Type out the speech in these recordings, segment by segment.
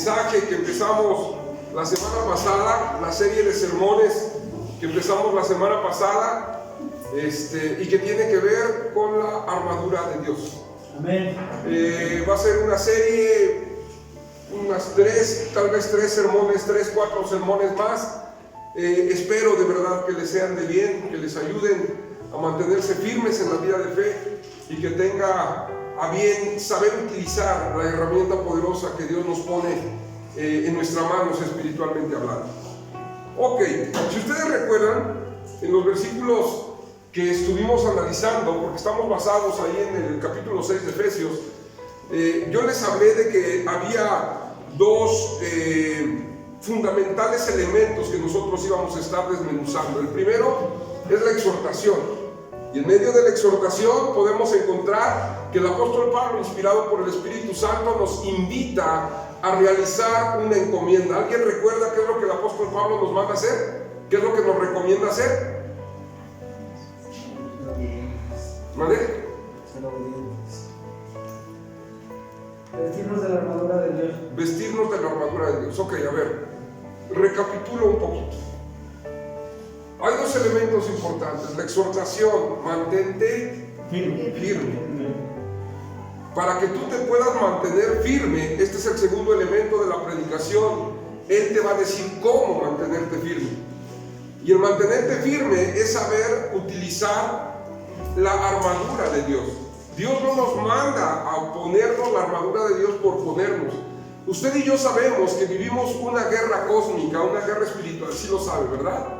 mensaje que empezamos la semana pasada, la serie de sermones que empezamos la semana pasada, y que tiene que ver con la armadura de Dios. Amén. Va a ser una serie, unas tal vez 3 sermones, 3, 4 sermones más. Espero de verdad que les sean de bien, que les ayuden a mantenerse firmes en la vida de fe y que tenga a bien saber utilizar la herramienta poderosa que Dios nos pone en nuestras manos espiritualmente hablando. Ok, si ustedes recuerdan, en los versículos que estuvimos analizando, porque estamos basados ahí en el capítulo 6 de Efesios, yo les hablé de que había dos fundamentales elementos que nosotros íbamos a estar desmenuzando. El primero es la exhortación. Y en medio de la exhortación podemos encontrar que el apóstol Pablo, inspirado por el Espíritu Santo, nos invita a realizar una encomienda. ¿Alguien recuerda qué es lo que el apóstol Pablo nos manda a hacer? ¿Qué es lo que nos recomienda hacer? ¿Vale? Vestirnos de la armadura de Dios. Vestirnos de la armadura de Dios. Ok, a ver, recapitulo un poquito. Hay dos elementos importantes. La exhortación, mantente firme. Para que tú te puedas mantener firme, este es el segundo elemento de la predicación. Él te va a decir cómo mantenerte firme. Y el mantenerte firme es saber utilizar la armadura de Dios. Dios no nos manda a ponernos la armadura de Dios por ponernos. Usted y yo sabemos que vivimos una guerra cósmica, una guerra espiritual. Sí lo sabe, ¿verdad?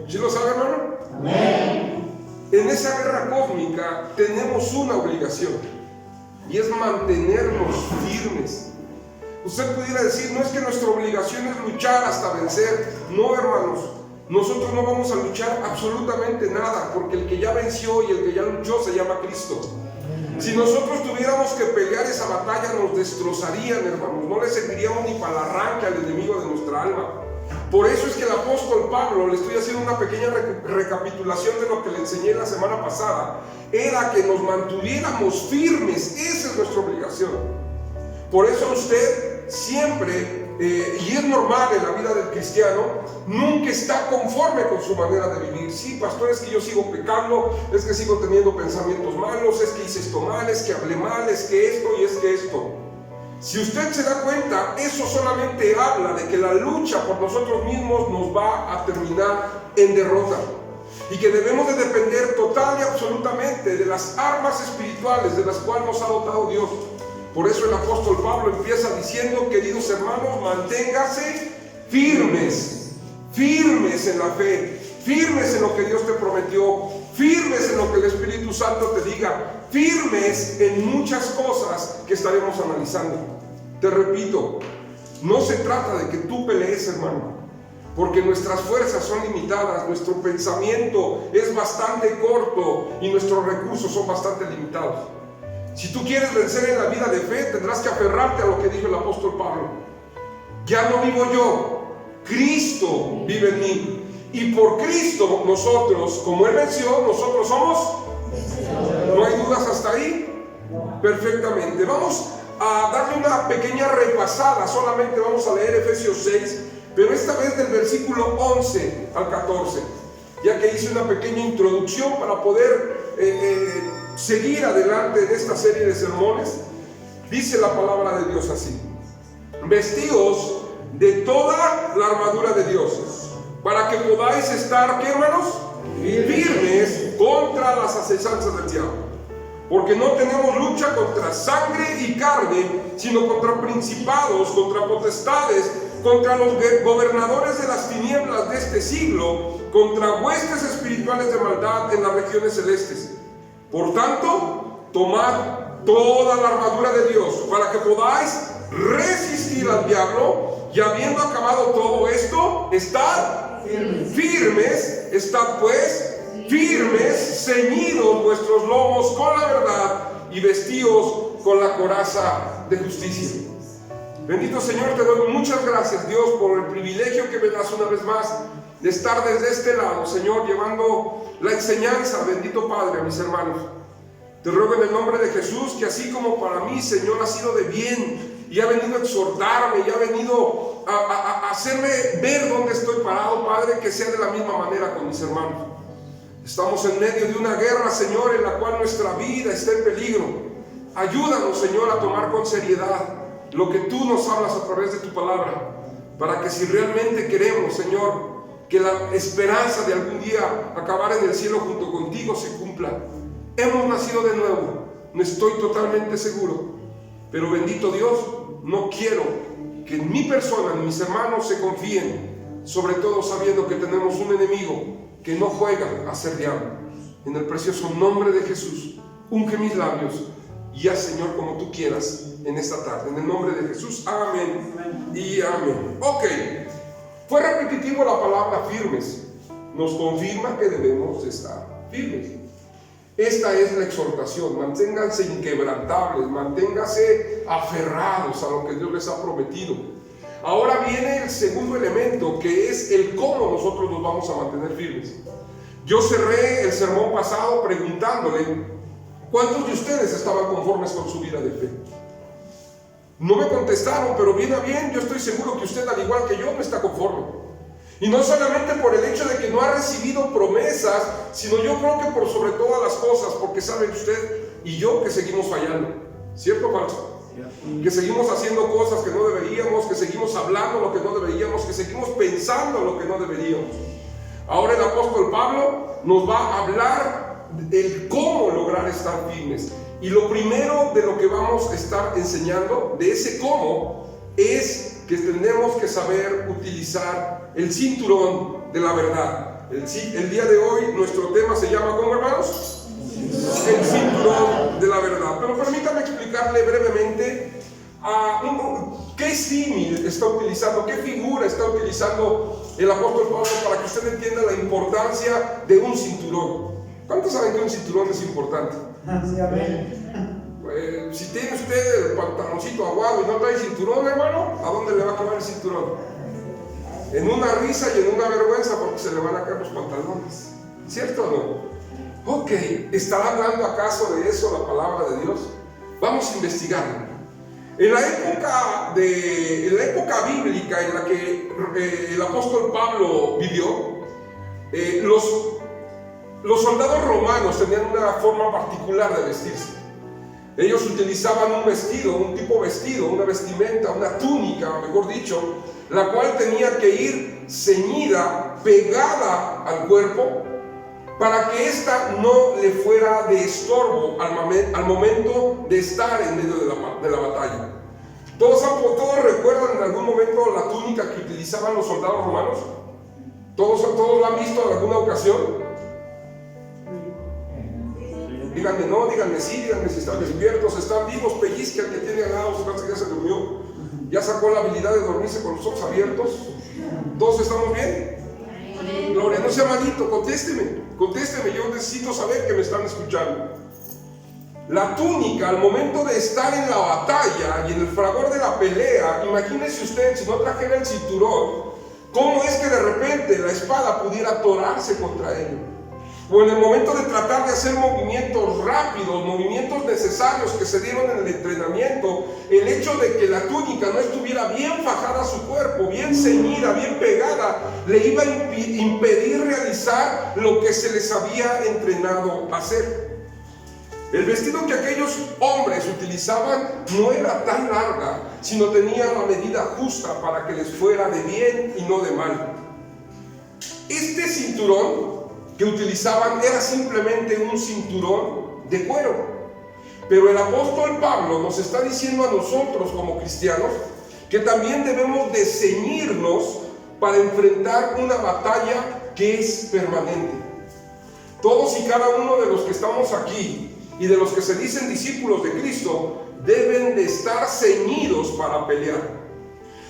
¿Sí lo sabe, hermano? Amén. En esa guerra cósmica tenemos una obligación, y es mantenernos firmes. Usted pudiera decir, no es que nuestra obligación es luchar hasta vencer. No, hermanos, nosotros no vamos a luchar absolutamente nada, porque el que ya venció y el que ya luchó se llama Cristo. Si nosotros tuviéramos que pelear esa batalla, nos destrozarían, hermanos. No le serviríamos ni para el arranque al enemigo de nuestra alma. Por eso es que el apóstol Pablo, le estoy haciendo una pequeña recapitulación de lo que le enseñé la semana pasada, era que nos mantuviéramos firmes. Esa es nuestra obligación. Por eso usted siempre, y es normal en la vida del cristiano, nunca está conforme con su manera de vivir. Sí, pastor, es que yo sigo pecando, es que sigo teniendo pensamientos malos, es que hice esto mal, es que hablé mal, es que esto y es que esto. Si usted se da cuenta, eso solamente habla de que la lucha por nosotros mismos nos va a terminar en derrota, y que debemos de depender total y absolutamente de las armas espirituales de las cuales nos ha dotado Dios. Por eso el apóstol Pablo empieza diciendo, queridos hermanos, manténgase firmes, firmes en la fe, firmes en lo que Dios te prometió, firmes en lo que el Espíritu Santo te diga, firmes en muchas cosas que estaremos analizando. Te repito, no se trata de que tú pelees, hermano, porque nuestras fuerzas son limitadas, nuestro pensamiento es bastante corto y nuestros recursos son bastante limitados. Si tú quieres vencer en la vida de fe, tendrás que aferrarte a lo que dijo el apóstol Pablo. Ya no vivo yo, Cristo vive en mí. Y por Cristo nosotros, como Él venció, nosotros somos. ¿No hay dudas hasta ahí? Perfectamente. Vamos a darle una pequeña repasada. Solamente vamos a leer Efesios 6, pero esta vez del versículo 11 al 14, ya que hice una pequeña introducción para poder seguir adelante en esta serie de sermones. Dice la palabra de Dios así: vestíos de toda la armadura de Dios, para que podáis estar, ¿qué, hermanos? Firmes contra las asechanzas del diablo. Porque no tenemos lucha contra sangre y carne, sino contra principados, contra potestades, contra los gobernadores de las tinieblas de este siglo, contra huestes espirituales de maldad en las regiones celestes. Por tanto, tomad toda la armadura de Dios, para que podáis resistir al diablo, y habiendo acabado todo esto, estad firmes, estad pues firmes, ceñidos vuestros lomos con la verdad, y vestíos con la coraza de justicia. Bendito Señor, te doy muchas gracias, Dios, por el privilegio que me das una vez más de estar desde este lado, Señor, llevando la enseñanza, bendito Padre, a mis hermanos. Te ruego en el nombre de Jesús que así como para mí, Señor, ha sido de bien y ha venido a exhortarme y ha venido a hacerme ver dónde estoy parado, Padre, que sea de la misma manera con mis hermanos. Estamos en medio de una guerra, Señor, en la cual nuestra vida está en peligro. Ayúdanos, Señor, a tomar con seriedad lo que tú nos hablas a través de tu palabra, para que si realmente queremos, Señor, que la esperanza de algún día acabar en el cielo junto contigo se cumpla. Hemos nacido de nuevo, no estoy totalmente seguro, pero bendito Dios, no quiero que en mi persona, en mis hermanos se confíen, sobre todo sabiendo que tenemos un enemigo que no juega a ser diablo. En el precioso nombre de Jesús, unge mis labios y haz, Señor, como tú quieras en esta tarde. En el nombre de Jesús, amén y amén. Ok, fue repetitivo la palabra firmes. Nos confirma que debemos estar firmes. Esta es la exhortación: manténganse inquebrantables, manténganse aferrados a lo que Dios les ha prometido. Ahora viene el segundo elemento, que es el cómo nosotros nos vamos a mantener firmes. Yo cerré el sermón pasado preguntándole: ¿cuántos de ustedes estaban conformes con su vida de fe? No me contestaron, pero bien a bien, yo estoy seguro que usted, al igual que yo, no está conforme. Y no solamente por el hecho de que no ha recibido promesas, sino yo creo que por sobre todas las cosas, porque sabe usted y yo que seguimos fallando. ¿Cierto o falso? Que seguimos haciendo cosas que no deberíamos, que seguimos hablando lo que no deberíamos, que seguimos pensando lo que no deberíamos. Ahora el apóstol Pablo nos va a hablar del cómo lograr estar firmes. Y lo primero de lo que vamos a estar enseñando, de ese cómo, es que tenemos que saber utilizar el cinturón de la verdad. El día de hoy nuestro tema se llama, ¿cómo, hermanos? El cinturón de la verdad. Pero permítame explicarle brevemente qué símil está utilizando, qué figura está utilizando el apóstol Pablo para que usted entienda la importancia de un cinturón. ¿Cuántos saben que un cinturón es importante? Sí, amén. Pues, si tiene usted el pantaloncito aguado y no trae cinturón, hermano, ¿a dónde le va a acabar el cinturón? En una risa y en una vergüenza, porque se le van a caer los pantalones. ¿Cierto o no? Ok, ¿estará hablando acaso de eso la palabra de Dios? Vamos a investigarlo. En la época bíblica en la que el apóstol Pablo vivió, los soldados romanos tenían una forma particular de vestirse. Ellos utilizaban un vestido, un tipo de vestido, una vestimenta, una túnica, mejor dicho, la cual tenía que ir ceñida, pegada al cuerpo, para que ésta no le fuera de estorbo al momento de estar en medio de la batalla. ¿Todos recuerdan en algún momento la túnica que utilizaban los soldados romanos? ¿Todos la han visto en alguna ocasión? Díganme no, díganme sí, díganme si están despiertos, están vivos, pellizca el que tiene al lado, su que ya se durmió, ya sacó la habilidad de dormirse con los ojos abiertos. ¿Todos estamos bien? Gloria, no sea malito, contésteme, yo necesito saber que me están escuchando. La túnica, al momento de estar en la batalla y en el fragor de la pelea, imagínese usted, si no trajera el cinturón, ¿cómo es que de repente la espada pudiera atorarse contra él? O en el momento de tratar de hacer movimientos rápidos, movimientos necesarios que se dieron en el entrenamiento, el hecho de que la túnica no estuviera bien fajada a su cuerpo, bien ceñida, bien pegada, le iba a impedir realizar lo que se les había entrenado a hacer. El vestido que aquellos hombres utilizaban no era tan larga, sino tenía la medida justa para que les fuera de bien y no de mal. Este cinturón que utilizaban era simplemente un cinturón de cuero. Pero el apóstol Pablo nos está diciendo a nosotros como cristianos que también debemos de ceñirnos para enfrentar una batalla que es permanente. Todos y cada uno de los que estamos aquí y de los que se dicen discípulos de Cristo deben de estar ceñidos para pelear.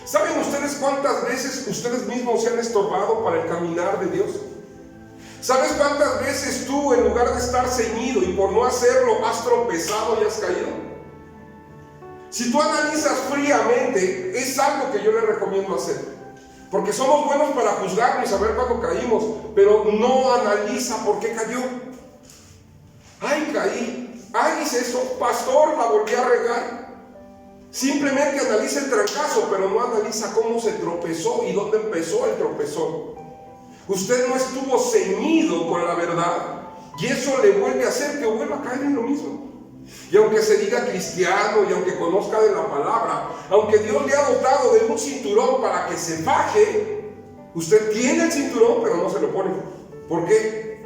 ¿Saben ustedes cuántas veces ustedes mismos se han estorbado para el caminar de Dios? ¿Sabes cuántas veces tú, en lugar de estar ceñido y por no hacerlo, has tropezado y has caído? Si tú analizas fríamente, es algo que yo le recomiendo hacer. Porque somos buenos para juzgar y saber cuándo caímos, pero no analiza por qué cayó. ¡Ay, caí! ¡Ay, hice eso! ¡Pastor, la volví a regar! Simplemente analiza el trancazo, pero no analiza cómo se tropezó y dónde empezó el tropezón. Usted no estuvo ceñido con la verdad y eso le vuelve a hacer que vuelva a caer en lo mismo. Y aunque se diga cristiano y aunque conozca de la palabra, aunque Dios le ha dotado de un cinturón para que se faje, usted tiene el cinturón pero no se lo pone. ¿Por qué?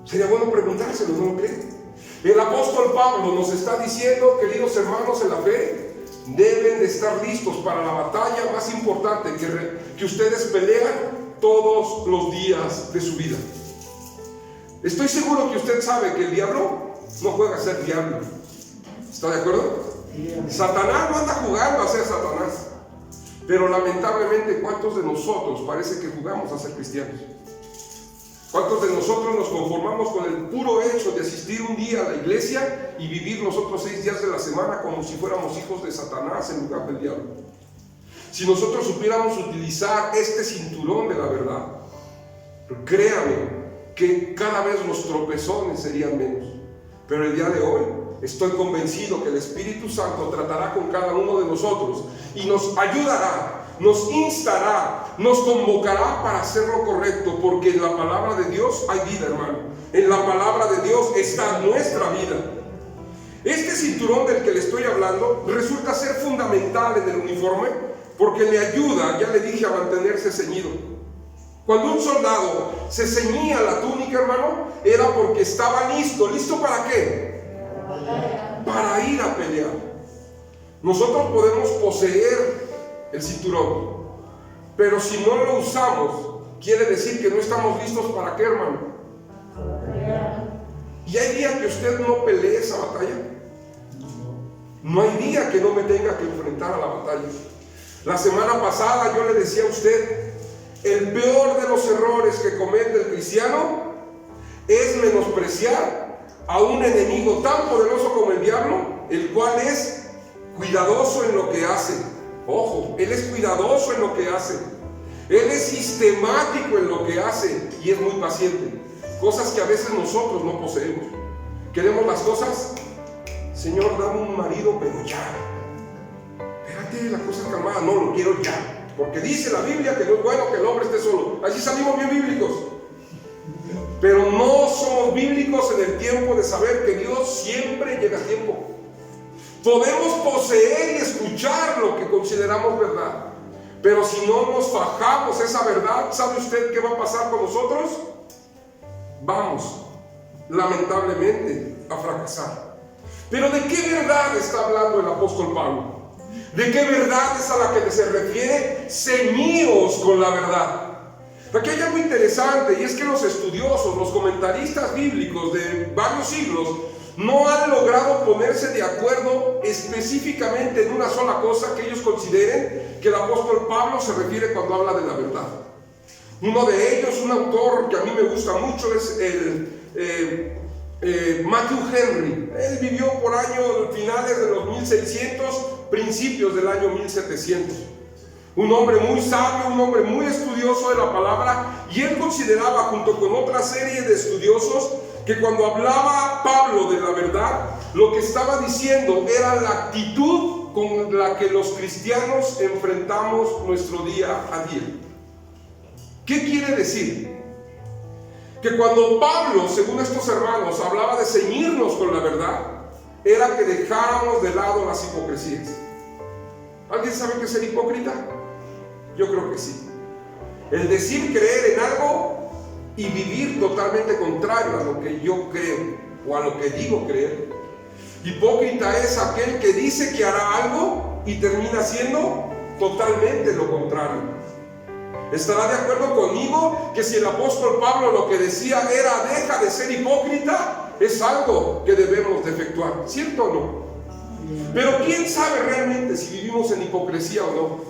Sería bueno preguntárselo, ¿no lo cree? El apóstol Pablo nos está diciendo, queridos hermanos en la fe, deben de estar listos para la batalla más importante que ustedes pelean todos los días de su vida. Estoy seguro que usted sabe que el diablo no juega a ser diablo. ¿Está de acuerdo? Satanás no anda jugando a ser Satanás. Pero lamentablemente, ¿cuántos de nosotros parece que jugamos a ser cristianos? ¿Cuántos de nosotros nos conformamos con el puro hecho de asistir un día a la iglesia y vivir los otros 6 días de la semana como si fuéramos hijos de Satanás en lugar del diablo? Si nosotros supiéramos utilizar este cinturón de la verdad, créame que cada vez los tropezones serían menos. Pero el día de hoy estoy convencido que el Espíritu Santo tratará con cada uno de nosotros y nos ayudará, nos instará, nos convocará para hacer lo correcto, porque en la palabra de Dios hay vida, hermano. En la palabra de Dios está nuestra vida. Este cinturón del que le estoy hablando resulta ser fundamental en el uniforme porque le ayuda, ya le dije, a mantenerse ceñido. Cuando un soldado se ceñía la túnica, hermano, era porque estaba listo. ¿Listo para qué? Para ir a pelear. Nosotros podemos poseer el cinturón, pero si no lo usamos, quiere decir que no estamos listos para qué, hermano. Y hay día que usted no pelee esa batalla. No hay día que no me tenga que enfrentar a la batalla. La semana pasada yo le decía a usted, el peor de los errores que comete el cristiano es menospreciar a un enemigo tan poderoso como el diablo, el cual es cuidadoso en lo que hace. Ojo, él es cuidadoso en lo que hace. Él es sistemático en lo que hace y es muy paciente. Cosas que a veces nosotros no poseemos. Queremos las cosas, Señor, dame un marido, pero ya. Espérate, la cosa calmada, no lo quiero ya. Porque dice la Biblia que no es bueno que el hombre esté solo. Así salimos bien bíblicos. Pero no somos bíblicos en el tiempo de saber que Dios siempre llega a tiempo. Podemos poseer y escuchar lo que consideramos verdad. Pero si no nos fajamos esa verdad, ¿sabe usted qué va a pasar con nosotros? Vamos, lamentablemente, a fracasar. Pero ¿de qué verdad está hablando el apóstol Pablo? ¿De qué verdad es a la que se refiere? Ceñíos con la verdad. Aquí hay algo interesante, y es que los estudiosos, los comentaristas bíblicos de varios siglos, no han logrado ponerse de acuerdo específicamente en una sola cosa que ellos consideren que el apóstol Pablo se refiere cuando habla de la verdad. Uno de ellos, un autor que a mí me gusta mucho, es Matthew Henry. Él vivió por años finales de los 1600, principios del año 1700. Un hombre muy sabio, un hombre muy estudioso de la palabra, y él consideraba, junto con otra serie de estudiosos, que cuando hablaba Pablo de la verdad, lo que estaba diciendo era la actitud con la que los cristianos enfrentamos nuestro día a día. ¿Qué quiere decir? Que cuando Pablo, según estos hermanos, hablaba de ceñirnos con la verdad, era que dejáramos de lado las hipocresías. ¿Alguien sabe qué es ser hipócrita? Yo creo que sí. El decir creer en algo y vivir totalmente contrario a lo que yo creo o a lo que digo creer. Hipócrita es aquel que dice que hará algo y termina haciendo totalmente lo contrario. ¿Estará de acuerdo conmigo que si el apóstol Pablo lo que decía era deja de ser hipócrita, es algo que debemos de efectuar? ¿Cierto o no? Pero ¿quién sabe realmente si vivimos en hipocresía o no?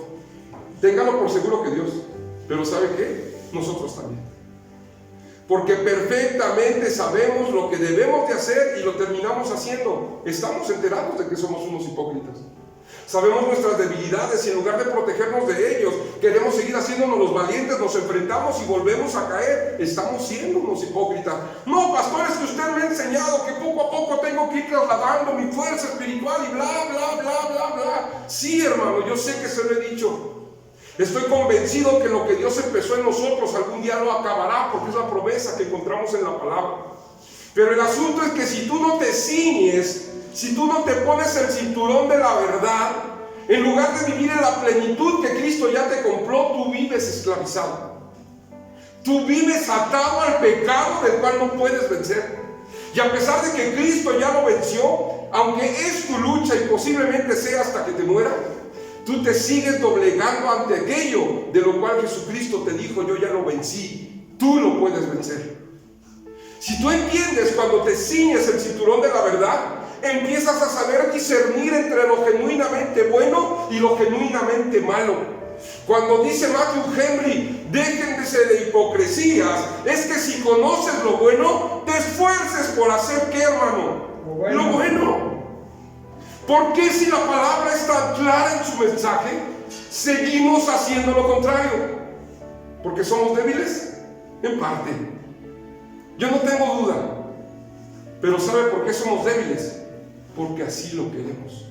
Téngalo por seguro que Dios. Pero ¿sabe qué? Nosotros también. Porque perfectamente sabemos lo que debemos de hacer y lo terminamos haciendo. Estamos enterados de que somos unos hipócritas. Sabemos nuestras debilidades y en lugar de protegernos de ellos, queremos seguir haciéndonos los valientes, nos enfrentamos y volvemos a caer. Estamos siendo unos hipócritas. No, pastor, es que usted me ha enseñado que poco a poco tengo que ir trasladando mi fuerza espiritual y bla, bla, bla, bla, bla. Sí, hermano, yo sé que se lo he dicho. Estoy convencido que lo que Dios empezó en nosotros algún día lo acabará, porque es la promesa que encontramos en la palabra. Pero el asunto es que si tú no te ciñes, si tú no te pones el cinturón de la verdad, en lugar de vivir en la plenitud que Cristo ya te compró, tú vives esclavizado. Tú vives atado al pecado del cual no puedes vencer. Y a pesar de que Cristo ya lo venció, aunque es tu lucha y posiblemente sea hasta que te muera, tú te sigues doblegando ante aquello de lo cual Jesucristo te dijo: yo ya lo vencí, tú lo puedes vencer. Si tú entiendes, cuando te ciñes el cinturón de la verdad, empiezas a saber discernir entre lo genuinamente bueno y lo genuinamente malo. Cuando dice Matthew Henry, déjense de hipocresías, es que si conoces lo bueno, te esfuerces por hacer, ¿qué, hermano? Lo bueno. ¿Por qué, si la palabra es tan clara en su mensaje, seguimos haciendo lo contrario? ¿Porque somos débiles? En parte. Yo no tengo duda. Pero ¿sabe por qué somos débiles? Porque así lo queremos.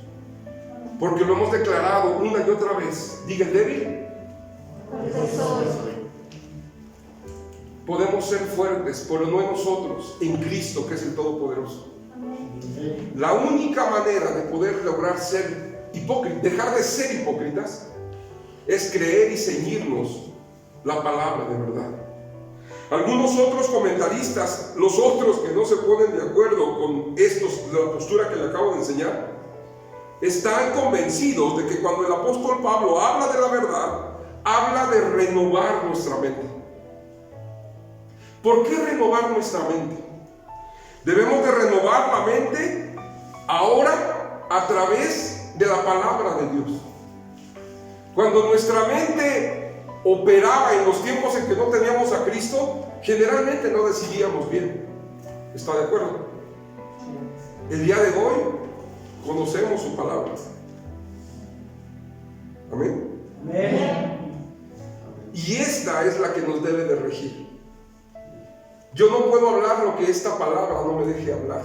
Porque lo hemos declarado una y otra vez. Diga el débil. Podemos ser fuertes, pero no en nosotros, en Cristo, que es el Todopoderoso. La única manera de poder lograr ser hipócritas, dejar de ser hipócritas, es creer y ceñirnos la palabra de verdad. Algunos otros comentaristas, los otros que no se ponen de acuerdo con la postura que le acabo de enseñar, están convencidos de que cuando el apóstol Pablo habla de la verdad, habla de renovar nuestra mente. ¿Por qué renovar nuestra mente? Debemos de renovar la mente ahora a través de la palabra de Dios. Cuando nuestra mente operaba en los tiempos en que no teníamos a Cristo, generalmente no decidíamos bien. ¿Está de acuerdo? El día de hoy conocemos su palabra. Amén. Amén. Y esta es la que nos debe de regir. Yo no puedo hablar lo que esta palabra no me deje hablar.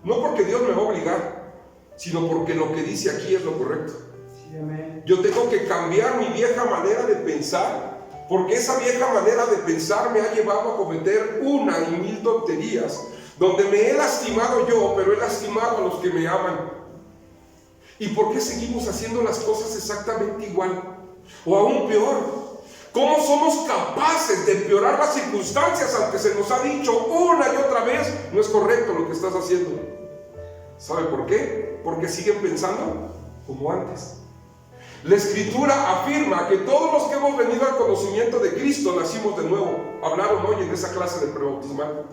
No porque Dios me va a obligar, sino porque lo que dice aquí es lo correcto. Yo tengo que cambiar mi vieja manera de pensar, porque esa vieja manera de pensar me ha llevado a cometer una y mil tonterías, donde me he lastimado yo, pero he lastimado a los que me aman. ¿Y por qué seguimos haciendo las cosas exactamente igual? O aún peor, ¿cómo somos capaces de empeorar las circunstancias aunque se nos ha dicho una y otra vez: no es correcto lo que estás haciendo? ¿Sabe por qué? Porque siguen pensando como antes. La Escritura afirma que todos los que hemos venido al conocimiento de Cristo nacimos de nuevo. Hablaron hoy en esa clase de prebautismal.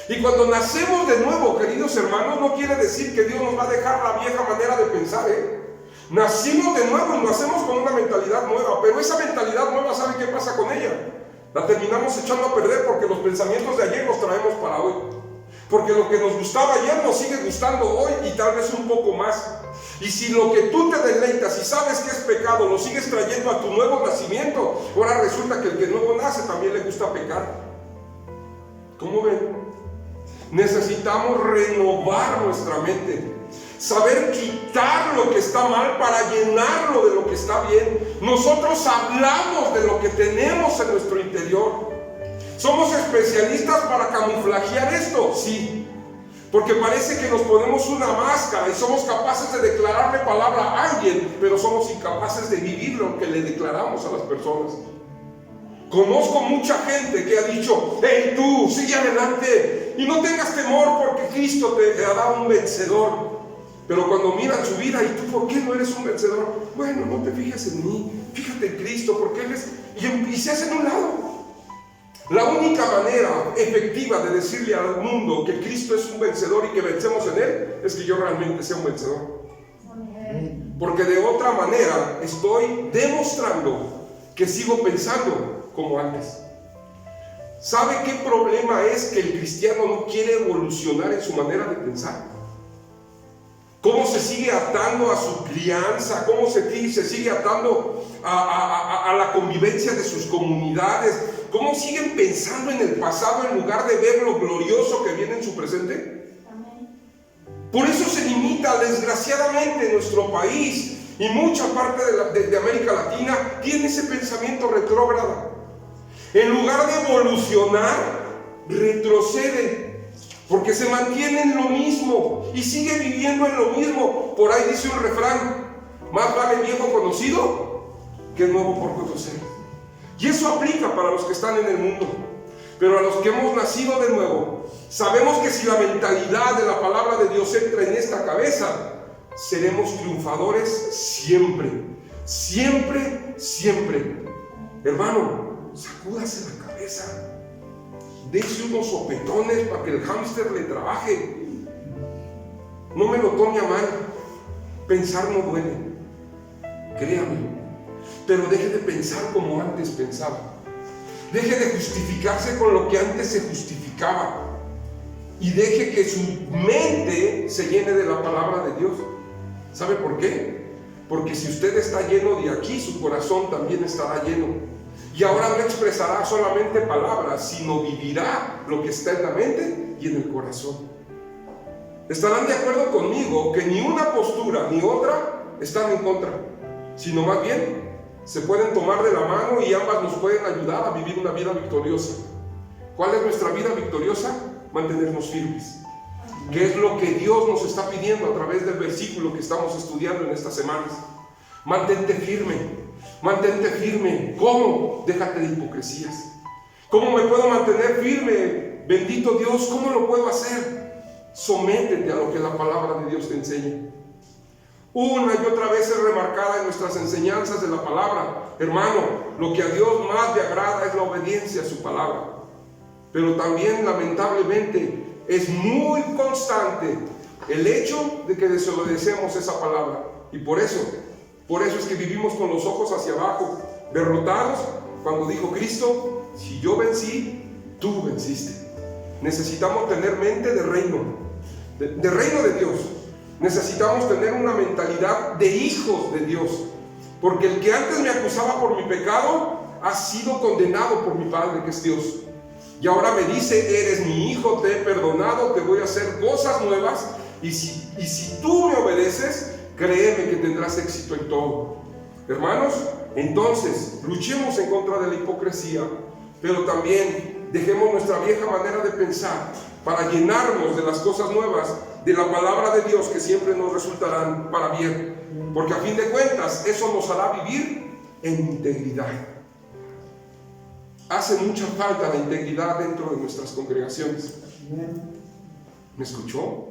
Y cuando nacemos de nuevo, queridos hermanos, no quiere decir que Dios nos va a dejar la vieja manera de pensar, Nacimos de nuevo y nacemos con una mentalidad nueva, pero esa mentalidad nueva, ¿sabe qué pasa con ella? La terminamos echando a perder porque los pensamientos de ayer los traemos para hoy. Porque lo que nos gustaba ayer nos sigue gustando hoy y tal vez un poco más. Y si lo que tú te deleitas y sabes que es pecado lo sigues trayendo a tu nuevo nacimiento, ahora resulta que el que nuevo nace también le gusta pecar. ¿Cómo ven? Necesitamos renovar nuestra mente, saber quitar lo que está mal para llenarlo de lo que está bien. Nosotros hablamos de lo que tenemos en nuestro interior. ¿Somos especialistas para camuflajear esto? Sí. Porque parece que nos ponemos una máscara y somos capaces de declararle palabra a alguien, pero somos incapaces de vivir lo que le declaramos a las personas. Conozco mucha gente que ha dicho: hey, tú, sigue adelante y no tengas temor porque Cristo te hará un vencedor. Pero cuando miran su vida: ¿y tú por qué no eres un vencedor? Bueno, no te fijes en mí, fíjate en Cristo, porque Él es... Y se hacen a un lado. La única manera efectiva de decirle al mundo que Cristo es un vencedor y que vencemos en Él es que yo realmente sea un vencedor. Porque de otra manera estoy demostrando que sigo pensando como antes. ¿Sabe qué problema es? Que el cristiano no quiere evolucionar en su manera de pensar. cómo se sigue atando a su crianza, cómo se sigue atando a la convivencia de sus comunidades, cómo siguen pensando en el pasado en lugar de ver lo glorioso que viene en su presente. Por eso se limita, desgraciadamente, nuestro país y mucha parte de América Latina tiene ese pensamiento retrógrado. En lugar de evolucionar, retrocede, porque se mantiene en lo mismo y sigue viviendo en lo mismo. Por ahí dice un refrán: más vale viejo conocido que nuevo por conocer. Y eso aplica para los que están en el mundo. Pero a los que hemos nacido de nuevo, sabemos que si la mentalidad de la palabra de Dios entra en esta cabeza, seremos triunfadores siempre, siempre, siempre. Hermano, sacúdase la cabeza, dése unos sopetones para que el hámster le trabaje. No me lo tome a mal, pensar no duele, créame, pero deje de pensar como antes pensaba. Deje de justificarse con lo que antes se justificaba y deje que su mente se llene de la palabra de Dios. ¿Sabe por qué? Porque si usted está lleno de aquí, su corazón también estará lleno. Y ahora no expresará solamente palabras, sino vivirá lo que está en la mente y en el corazón. Estarán de acuerdo conmigo que ni una postura ni otra están en contra, sino más bien se pueden tomar de la mano y ambas nos pueden ayudar a vivir una vida victoriosa. ¿Cuál es nuestra vida victoriosa? Mantenernos firmes. ¿Qué es lo que Dios nos está pidiendo a través del versículo que estamos estudiando en estas semanas? Mantente firme, mantente firme. ¿Cómo? Déjate de hipocresías. ¿Cómo me puedo mantener firme? Bendito Dios, ¿cómo lo puedo hacer? Sométete a lo que la palabra de Dios te enseña. Una y otra vez es remarcada en nuestras enseñanzas de la palabra. Hermano, lo que a Dios más le agrada es la obediencia a su palabra. Pero también, lamentablemente, es muy constante el hecho de que desobedecemos esa palabra. Y por eso es que vivimos con los ojos hacia abajo, derrotados, cuando dijo Cristo: si yo vencí, tú venciste. Necesitamos tener mente de reino, de reino de Dios. Necesitamos tener una mentalidad de hijos de Dios, porque el que antes me acusaba por mi pecado ha sido condenado por mi Padre, que es Dios. Y ahora me dice: eres mi hijo, te he perdonado, te voy a hacer cosas nuevas, y si tú me obedeces, créeme que tendrás éxito en todo. Hermanos, entonces luchemos en contra de la hipocresía, pero también dejemos nuestra vieja manera de pensar para llenarnos de las cosas nuevas de la palabra de Dios, que siempre nos resultarán para bien, porque a fin de cuentas eso nos hará vivir en integridad. Hace mucha falta la integridad dentro de nuestras congregaciones. ¿Me escuchó?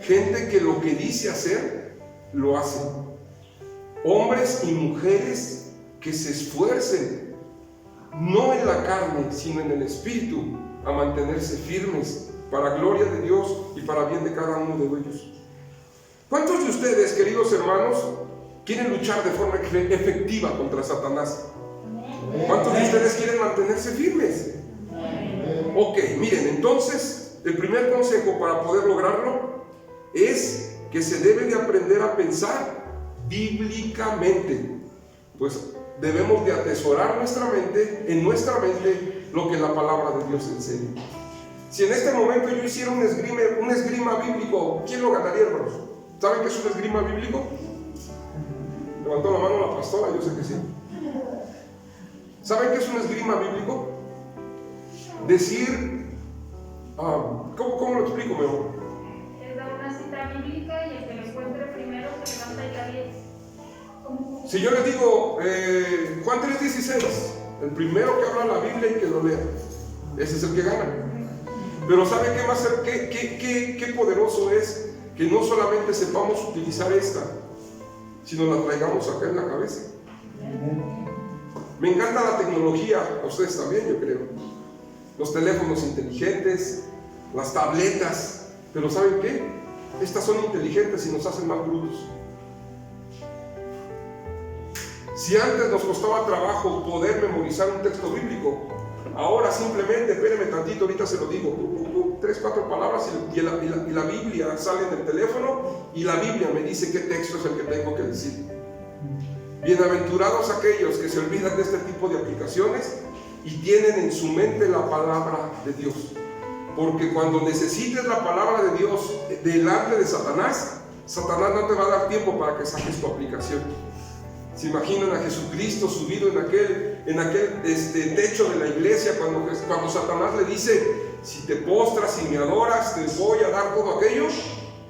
Gente que lo que dice hacer, lo hace. Hombres y mujeres que se esfuercen, no en la carne, sino en el espíritu, a mantenerse firmes para gloria de Dios y para bien de cada uno de ellos. ¿Cuántos de ustedes, queridos hermanos, quieren luchar de forma efectiva contra Satanás? ¿Cuántos de ustedes quieren mantenerse firmes? Ok, miren, entonces el primer consejo para poder lograrlo es que se debe de aprender a pensar bíblicamente. Pues debemos de atesorar en nuestra mente lo que la palabra de Dios enseña. Si en este momento yo hiciera un esgrima bíblico, ¿quién lo ganaría, hermanos? ¿Saben qué es un esgrima bíblico? Levantó la mano la pastora, yo sé que sí. ¿Saben qué es un esgrima bíblico? Decir, ¿cómo lo explico mejor? Es dar una cita bíblica y el que lo encuentre primero se levanta y la lee. Si yo les digo Juan 3:16, el primero que habla la Biblia y que lo lea, ese es el que gana. Pero ¿sabe qué va a ser? ¿Qué poderoso es que no solamente sepamos utilizar esta, sino la traigamos acá en la cabeza? Me encanta la tecnología, a ustedes también, yo creo. Los teléfonos inteligentes, las tabletas, pero ¿saben qué? Estas son inteligentes y nos hacen más brutos. Si antes nos costaba trabajo poder memorizar un texto bíblico, Ahora simplemente, espéreme tantito, ahorita se lo digo. 3, 4 palabras y la Biblia sale en el teléfono y la Biblia me dice qué texto es el que tengo que decir. Bienaventurados aquellos que se olvidan de este tipo de aplicaciones y tienen en su mente la palabra de Dios. Porque cuando necesites la palabra de Dios delante de Satanás, Satanás no te va a dar tiempo para que saques tu aplicación. ¿Se imaginan a Jesucristo subido en aquel techo de la iglesia cuando Satanás le dice, si te postras y me adoras, te voy a dar todo aquello?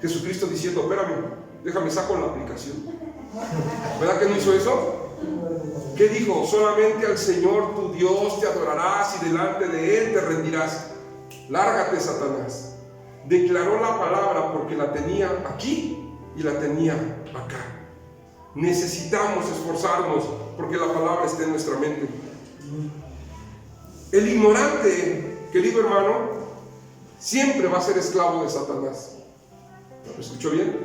Jesucristo diciendo, espérame, déjame saco la aplicación. ¿Verdad que no hizo eso? ¿Qué dijo? Solamente al Señor tu Dios te adorarás y delante de Él te rendirás. Lárgate, Satanás. Declaró la palabra porque la tenía aquí y la tenía acá. Necesitamos esforzarnos porque la palabra esté en nuestra mente. El ignorante, querido hermano, siempre va a ser esclavo de Satanás. ¿Lo escuchó bien?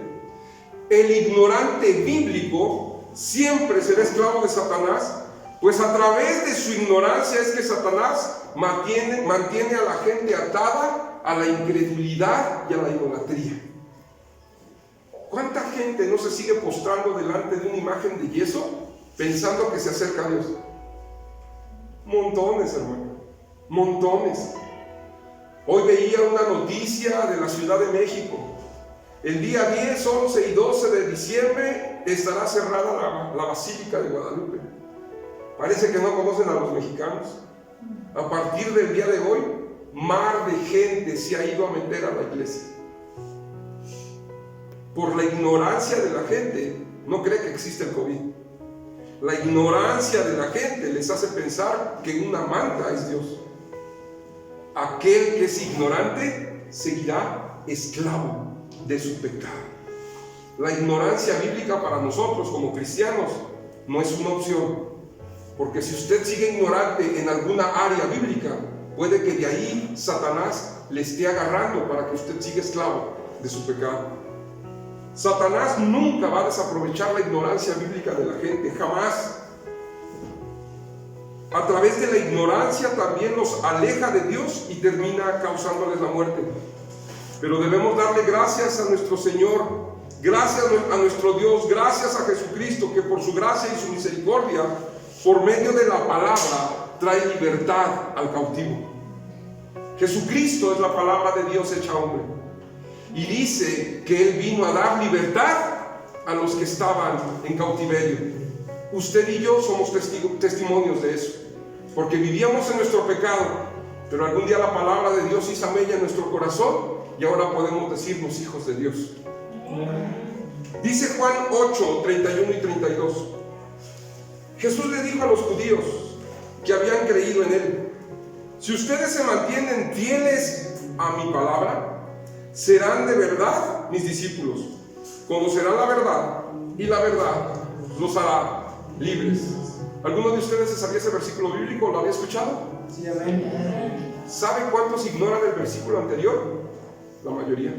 El ignorante bíblico siempre será esclavo de Satanás, pues a través de su ignorancia es que Satanás mantiene a la gente atada a la incredulidad y a la idolatría. ¿Cuánta gente no se sigue postrando delante de una imagen de yeso pensando que se acerca a Dios? Montones, hermano, montones. Hoy veía una noticia de la Ciudad de México. El día 10, 11 y 12 de diciembre estará cerrada la Basílica de Guadalupe. Parece que no conocen a los mexicanos. A partir del día de hoy, mar de gente se ha ido a meter a la iglesia. Por la ignorancia de la gente, no cree que existe el COVID. La ignorancia de la gente les hace pensar que una manta es Dios. Aquel que es ignorante seguirá esclavo de su pecado. La ignorancia bíblica para nosotros como cristianos no es una opción, porque si usted sigue ignorante en alguna área bíblica, puede que de ahí Satanás le esté agarrando para que usted siga esclavo de su pecado. Satanás nunca va a desaprovechar la ignorancia bíblica de la gente, jamás. A través de la ignorancia también los aleja de Dios y termina causándoles la muerte. Pero debemos darle gracias a nuestro Señor, gracias a nuestro Dios, gracias a Jesucristo, que por su gracia y su misericordia, por medio de la palabra, trae libertad al cautivo. Jesucristo es la palabra de Dios hecha hombre. Y dice que Él vino a dar libertad a los que estaban en cautiverio. Usted y yo somos testimonios de eso, porque vivíamos en nuestro pecado, pero algún día la palabra de Dios hizo mella en nuestro corazón y ahora podemos decirnos hijos de Dios. Dice Juan 8, 31 y 32. Jesús le dijo a los judíos que habían creído en Él: si ustedes se mantienen fieles a mi palabra, serán de verdad mis discípulos, conocerán la verdad y la verdad los hará libres. ¿Alguno de ustedes se sabía ese versículo bíblico? ¿Lo había escuchado? Sí, amén. ¿Sabe cuántos ignoran el versículo anterior? La mayoría.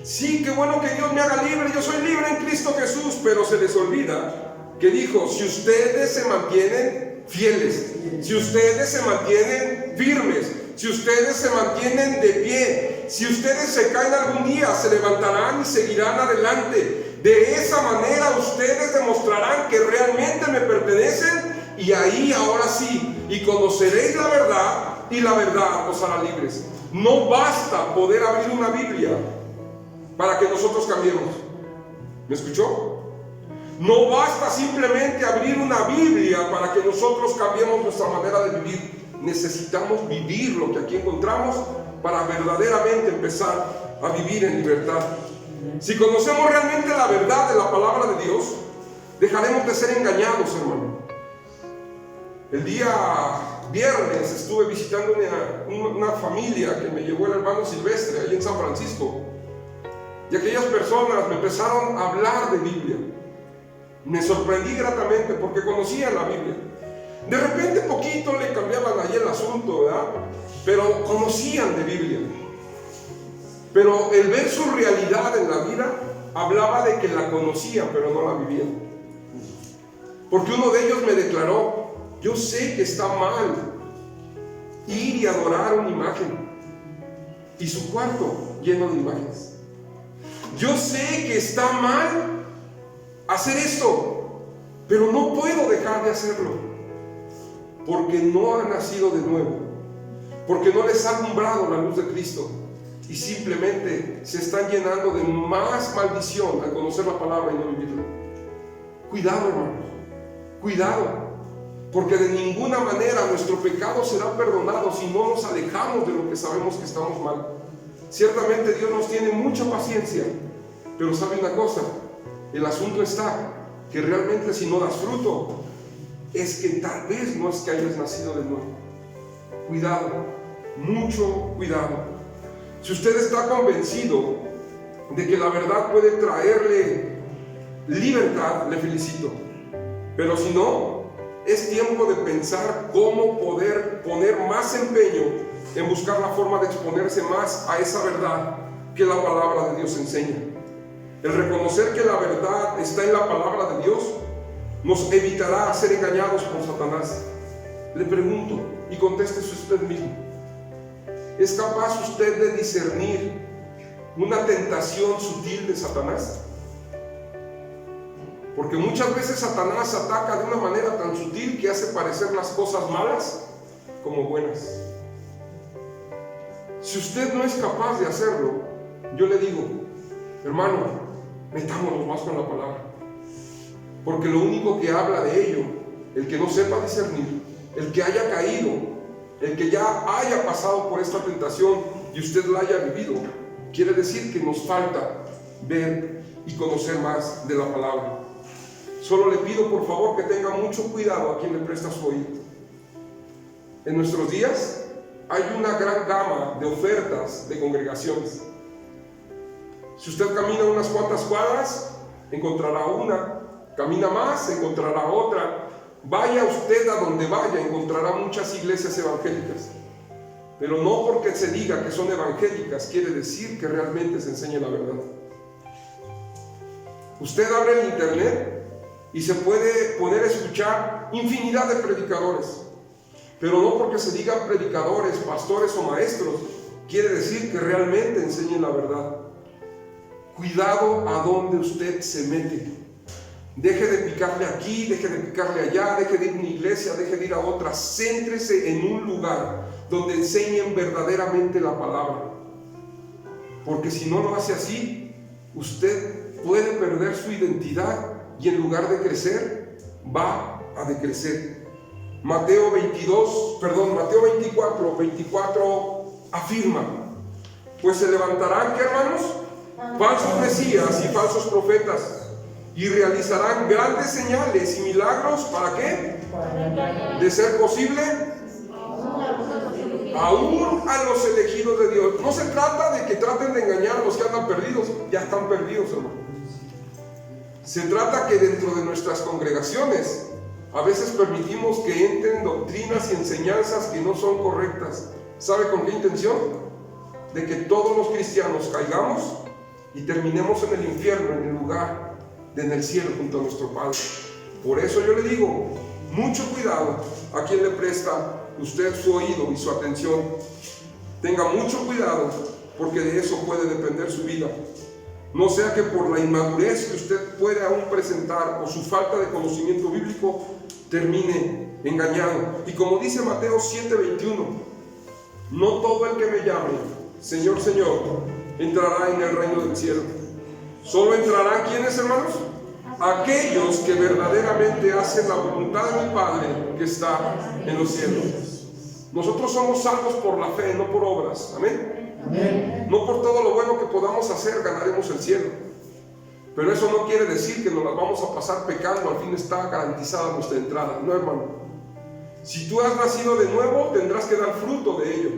Sí, qué bueno que Dios me haga libre, yo soy libre en Cristo Jesús, pero se les olvida que dijo: si ustedes se mantienen fieles, si ustedes se mantienen firmes, si ustedes se mantienen de pie, si ustedes se caen algún día, se levantarán y seguirán adelante. De esa manera ustedes demostrarán que realmente me pertenecen, y ahí ahora sí, y conoceréis la verdad, y la verdad os hará libres. No basta poder abrir una Biblia para que nosotros cambiemos. ¿Me escuchó? No basta simplemente abrir una Biblia para que nosotros cambiemos nuestra manera de vivir. Necesitamos vivir lo que aquí encontramos para verdaderamente empezar a vivir en libertad. Si conocemos realmente la verdad de la palabra de Dios, dejaremos de ser engañados, hermano. El día viernes estuve visitando una familia que me llevó el hermano Silvestre allí en San Francisco, y aquellas personas me empezaron a hablar de Biblia. Me sorprendí gratamente porque conocían la Biblia. De repente poquito le cambiaban ahí el asunto, ¿verdad? Pero conocían de Biblia. Pero el ver su realidad en la vida hablaba de que la conocían, pero no la vivían. Porque uno de ellos me declaró: yo sé que está mal, ir y adorar una imagen y su cuarto lleno de imágenes. Yo sé que está mal hacer esto, pero no puedo dejar de hacerlo, porque no han nacido de nuevo, porque no les ha alumbrado la luz de Cristo y simplemente se están llenando de más maldición al conocer la palabra y no vivirla. Cuidado, hermanos, cuidado, porque de ninguna manera nuestro pecado será perdonado si no nos alejamos de lo que sabemos que estamos mal. Ciertamente Dios nos tiene mucha paciencia, pero ¿sabe una cosa? El asunto está que realmente si no das fruto, es que tal vez no es que hayas nacido de nuevo. Cuidado, mucho cuidado. Si usted está convencido de que la verdad puede traerle libertad, le felicito. Pero si no, es tiempo de pensar cómo poder poner más empeño en buscar la forma de exponerse más a esa verdad que la palabra de Dios enseña. El reconocer que la verdad está en la palabra de Dios nos evitará ser engañados por Satanás. Le pregunto, y contéstese usted mismo, ¿es capaz usted de discernir una tentación sutil de Satanás? Porque muchas veces Satanás ataca de una manera tan sutil que hace parecer las cosas malas como buenas. Si usted no es capaz de hacerlo, yo le digo, hermano, metámonos más con la palabra. Porque lo único que habla de ello, el que no sepa discernir, el que haya caído, el que ya haya pasado por esta tentación y usted la haya vivido, quiere decir que nos falta ver y conocer más de la palabra. Solo le pido por favor que tenga mucho cuidado a quien le presta su oído. En nuestros días hay una gran gama de ofertas de congregaciones. Si usted camina unas cuantas cuadras, encontrará una. Camina más, encontrará otra. Vaya usted a donde vaya, encontrará muchas iglesias evangélicas. Pero no porque se diga que son evangélicas quiere decir que realmente se enseña la verdad. Usted abre el internet y se puede poner a escuchar infinidad de predicadores. Pero no porque se digan predicadores, pastores o maestros quiere decir que realmente enseñen la verdad. Cuidado a donde usted se mete. Deje de picarle aquí, deje de picarle allá, deje de ir a una iglesia, deje de ir a otra. Céntrese en un lugar donde enseñen verdaderamente la palabra. Porque si no lo hace así, usted puede perder su identidad y en lugar de crecer, va a decrecer. Mateo 24 afirma, pues se levantarán, ¿qué, hermanos? Falsos mesías y falsos profetas, y realizarán grandes señales y milagros, ¿para qué? De ser posible, aún a los elegidos de Dios. No se trata de que traten de engañar a los que andan perdidos, ya están perdidos, hermano. Se trata que dentro de nuestras congregaciones a veces permitimos que entren doctrinas y enseñanzas que no son correctas. ¿Sabe con qué intención? De que todos los cristianos caigamos y terminemos en el infierno, en el lugar en el cielo junto a nuestro Padre. Por eso yo le digo, mucho cuidado a quien le presta usted su oído y su atención. Tenga mucho cuidado, porque de eso puede depender su vida. No sea que por la inmadurez que usted puede aún presentar o su falta de conocimiento bíblico termine engañado. Y como dice Mateo 7:21, no todo el que me llame Señor, Señor, entrará en el reino del cielo. Solo entrarán, ¿quiénes, hermanos? Aquellos que verdaderamente hacen la voluntad de mi Padre que está en los cielos. Nosotros somos salvos por la fe, no por obras. Amén. Amén. No por todo lo bueno que podamos hacer ganaremos el cielo. Pero eso no quiere decir que nos las vamos a pasar pecando, al fin está garantizada nuestra entrada. No, hermano. Si tú has nacido de nuevo, tendrás que dar fruto de ello.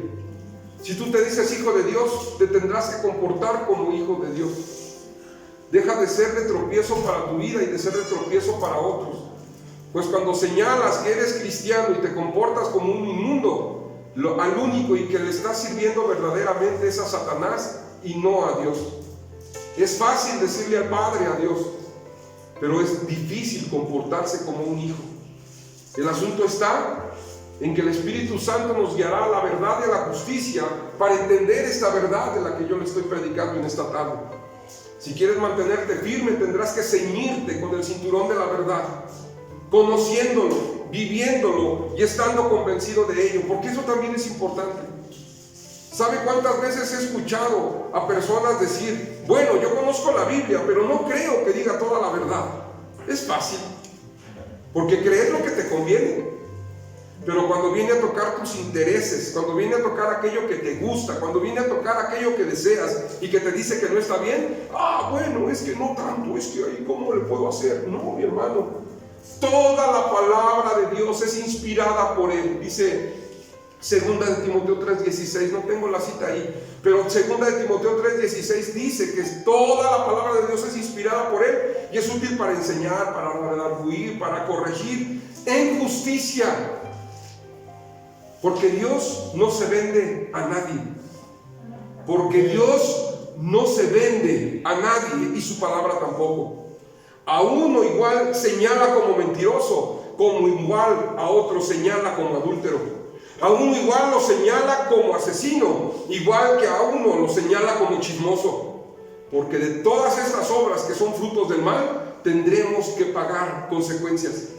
Si tú te dices hijo de Dios, te tendrás que comportar como hijo de Dios. Deja de ser de tropiezo para tu vida y de ser de tropiezo para otros. Pues cuando señalas que eres cristiano y te comportas como un inmundo, al único y que le estás sirviendo verdaderamente es a Satanás y no a Dios. Es fácil decirle al Padre, a Dios, pero es difícil comportarse como un hijo. El asunto está en que el Espíritu Santo nos guiará a la verdad y a la justicia para entender esta verdad de la que yo le estoy predicando en esta tarde. Si quieres mantenerte firme, tendrás que ceñirte con el cinturón de la verdad, conociéndolo, viviéndolo y estando convencido de ello, porque eso también es importante. ¿Sabe cuántas veces he escuchado a personas decir, bueno, yo conozco la Biblia, pero no creo que diga toda la verdad? Es fácil, porque crees lo que te conviene. Pero cuando viene a tocar tus intereses, cuando viene a tocar aquello que te gusta, cuando viene a tocar aquello que deseas y que te dice que no está bien, bueno, es que no tanto, es que ahí ¿cómo le puedo hacer? No, mi hermano, toda la palabra de Dios es inspirada por Él. Dice 2 de Timoteo 3:16, no tengo la cita ahí, pero 2 de Timoteo 3:16 dice que toda la palabra de Dios es inspirada por Él y es útil para enseñar, para redarguir, para corregir en justicia. Porque Dios no se vende a nadie. Porque Dios no se vende a nadie y su palabra tampoco. A uno igual señala como mentiroso, como igual a otro señala como adúltero. A uno igual lo señala como asesino, igual que a uno lo señala como chismoso. Porque de todas estas obras que son frutos del mal, tendremos que pagar consecuencias.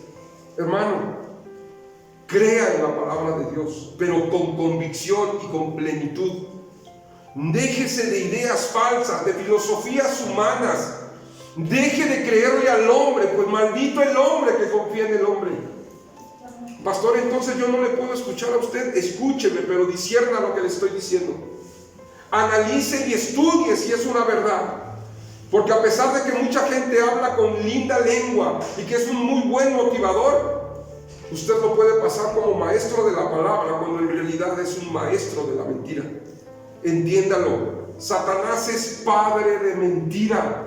Hermano, crea en la palabra de Dios, pero con convicción y con plenitud. Déjese de ideas falsas, de filosofías humanas. Deje de creerle al hombre, pues maldito el hombre que confía en el hombre. Pastor, entonces yo no le puedo escuchar a usted. Escúcheme, pero discierna lo que le estoy diciendo. Analice y estudie si es una verdad. Porque a pesar de que mucha gente habla con linda lengua y que es un muy buen motivador, usted lo puede pasar como maestro de la palabra cuando en realidad es un maestro de la mentira. Entiéndalo, Satanás es padre de mentira.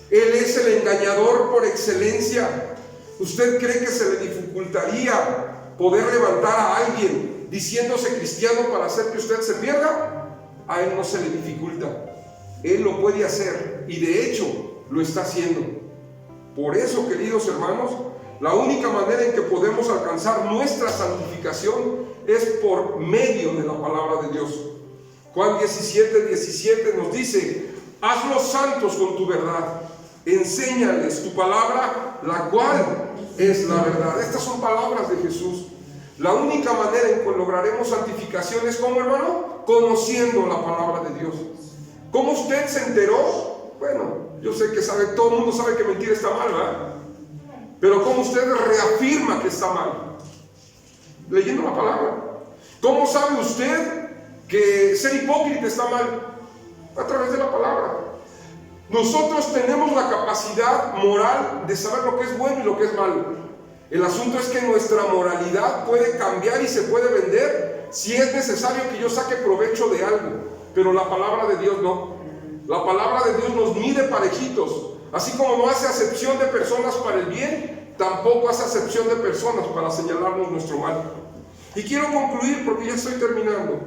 Él es el engañador por excelencia. ¿Usted cree que se le dificultaría poder levantar a alguien diciéndose cristiano para hacer que usted se pierda? A él no se le dificulta. Él lo puede hacer y de hecho lo está haciendo. Por eso, queridos hermanos, la única manera en que podemos alcanzar nuestra santificación es por medio de la palabra de Dios. Juan 17:17 nos dice: hazlos santos con tu verdad, enséñales tu palabra, la cual es la verdad. Estas son palabras de Jesús. La única manera en que lograremos santificación es ¿cómo, hermano? Conociendo la palabra de Dios. ¿Cómo usted se enteró? Bueno, yo sé que todo el mundo sabe que mentir está mal, ¿verdad? Pero ¿cómo usted reafirma que está mal? Leyendo la palabra. ¿Cómo sabe usted que ser hipócrita está mal? A través de la palabra. Nosotros tenemos la capacidad moral de saber lo que es bueno y lo que es malo. El asunto es que nuestra moralidad puede cambiar y se puede vender si es necesario que yo saque provecho de algo. Pero la palabra de Dios no. La palabra de Dios nos mide parejitos. Así como no hace acepción de personas para el bien, tampoco hace acepción de personas para señalarnos nuestro mal. Y quiero concluir, porque ya estoy terminando,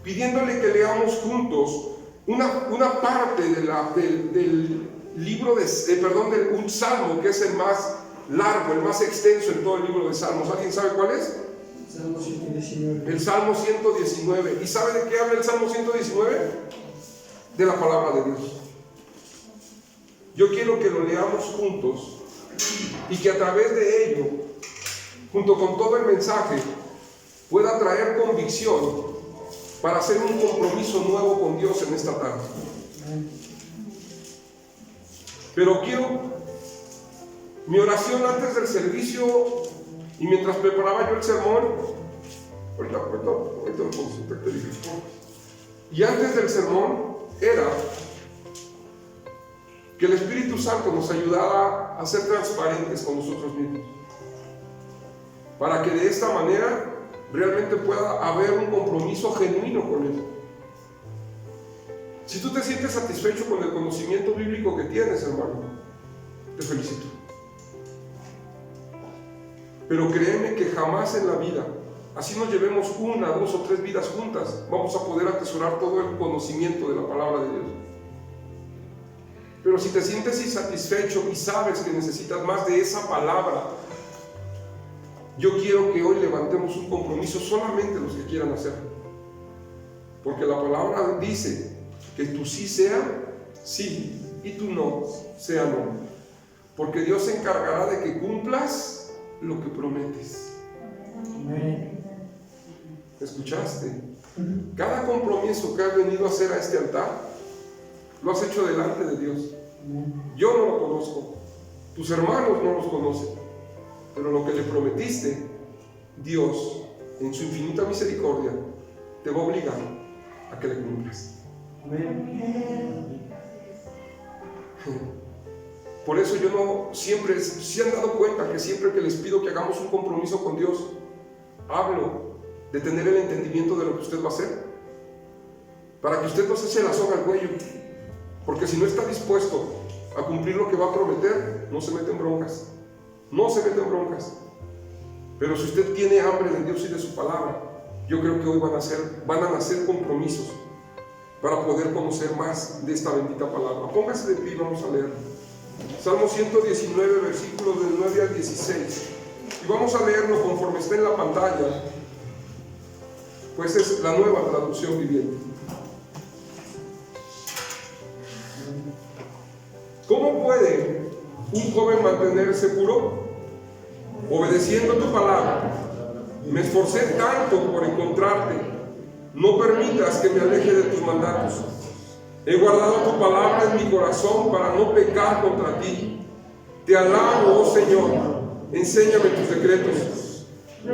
pidiéndole que leamos juntos una parte del libro de un salmo que es el más largo, el más extenso en todo el libro de Salmos. ¿Alguien sabe cuál es? Salmo 119. El Salmo 119. ¿Y sabe de qué habla el Salmo 119? De la palabra de Dios. Yo quiero que lo leamos juntos y que a través de ello, junto con todo el mensaje, pueda traer convicción para hacer un compromiso nuevo con Dios en esta tarde. Pero mi oración antes del servicio y mientras preparaba yo el sermón, ahorita te dije, y antes del sermón era que el Espíritu Santo nos ayudara a ser transparentes con nosotros mismos, para que de esta manera realmente pueda haber un compromiso genuino con Él. Si tú te sientes satisfecho con el conocimiento bíblico que tienes, hermano, te felicito. Pero créeme que jamás en la vida, así nos llevemos 1, 2 o 3 vidas juntas, vamos a poder atesorar todo el conocimiento de la palabra de Dios. Pero si te sientes insatisfecho y sabes que necesitas más de esa palabra, yo quiero que hoy levantemos un compromiso, solamente los que quieran hacerlo. Porque la palabra dice que tu sí sea sí y tu no sea no. Porque Dios se encargará de que cumplas lo que prometes. Amén. ¿Escuchaste? Cada compromiso que has venido a hacer a este altar, lo has hecho delante de Dios. Yo no lo conozco, tus hermanos no los conocen, pero lo que le prometiste, Dios, en su infinita misericordia, te va a obligar a que le cumplas. Amén. Por eso yo no siempre, si han dado cuenta que siempre que les pido que hagamos un compromiso con Dios, hablo de tener el entendimiento de lo que usted va a hacer, para que usted no se eche la soga al cuello, porque si no está dispuesto a cumplir lo que va a prometer, no se mete en broncas, no se mete en broncas. Pero si usted tiene hambre de Dios y de su palabra, yo creo que hoy van a nacer compromisos para poder conocer más de esta bendita palabra. Póngase de pie y vamos a leer Salmo 119, versículos del 9 al 16, y vamos a leerlo conforme está en la pantalla, pues es la Nueva Traducción Viviente. ¿Cómo puede un joven mantenerse puro? Obedeciendo tu palabra. Me esforcé tanto por encontrarte. No permitas que me aleje de tus mandatos. He guardado tu palabra en mi corazón para no pecar contra ti. Te alabo, oh Señor. Enséñame tus decretos.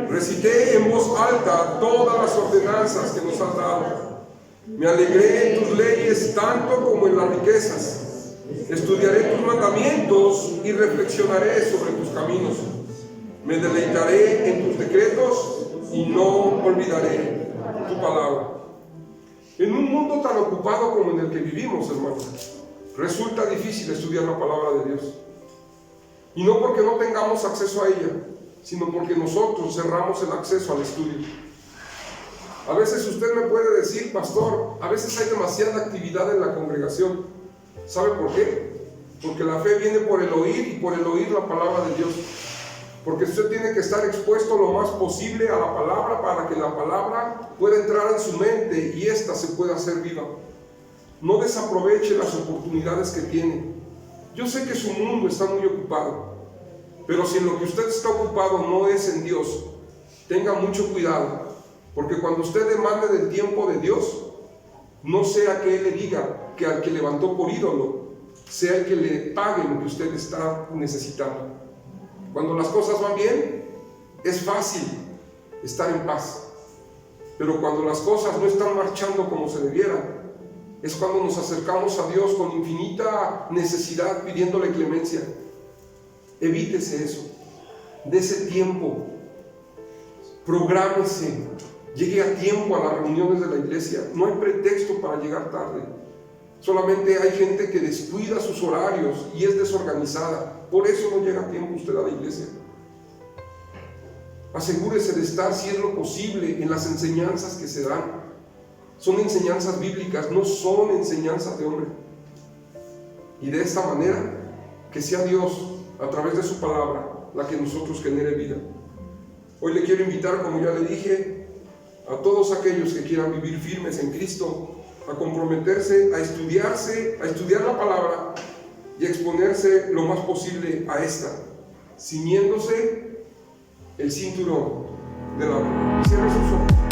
Recité en voz alta todas las ordenanzas que nos has dado. Me alegré en tus leyes tanto como en las riquezas. Estudiaré tus mandamientos y reflexionaré sobre tus caminos. Me deleitaré en tus decretos y no olvidaré tu palabra. En un mundo tan ocupado como en el que vivimos, hermanos, resulta difícil estudiar la palabra de Dios. Y no porque no tengamos acceso a ella, sino porque nosotros cerramos el acceso al estudio. A veces usted me puede decir, pastor, a veces hay demasiada actividad en la congregación. ¿Sabe por qué? Porque la fe viene por el oír y por el oír la palabra de Dios. Porque usted tiene que estar expuesto lo más posible a la palabra para que la palabra pueda entrar en su mente y ésta se pueda hacer viva. No desaproveche las oportunidades que tiene. Yo sé que su mundo está muy ocupado, pero si en lo que usted está ocupado no es en Dios, tenga mucho cuidado, porque cuando usted demande del tiempo de Dios, no sea que Él le diga que al que levantó por ídolo, sea el que le pague lo que usted está necesitando. Cuando las cosas van bien, es fácil estar en paz. Pero cuando las cosas no están marchando como se debieran, es cuando nos acercamos a Dios con infinita necesidad pidiéndole clemencia. Evítese eso. Dese tiempo. Prográmese. Llegue a tiempo a las reuniones de la iglesia. No hay pretexto para llegar tarde. Solamente hay gente que descuida sus horarios y es desorganizada. Por eso no llega a tiempo usted a la iglesia. Asegúrese de estar, si es lo posible, en las enseñanzas que se dan. Son enseñanzas bíblicas, no son enseñanzas de hombre. Y de esta manera, que sea Dios, a través de su palabra, la que nosotros genere vida. Hoy le quiero invitar, como ya le dije, a todos aquellos que quieran vivir firmes en Cristo, a comprometerse, a estudiar la palabra y a exponerse lo más posible a esta, ciñéndose el cinturón de la verdad. Cierre sus ojos.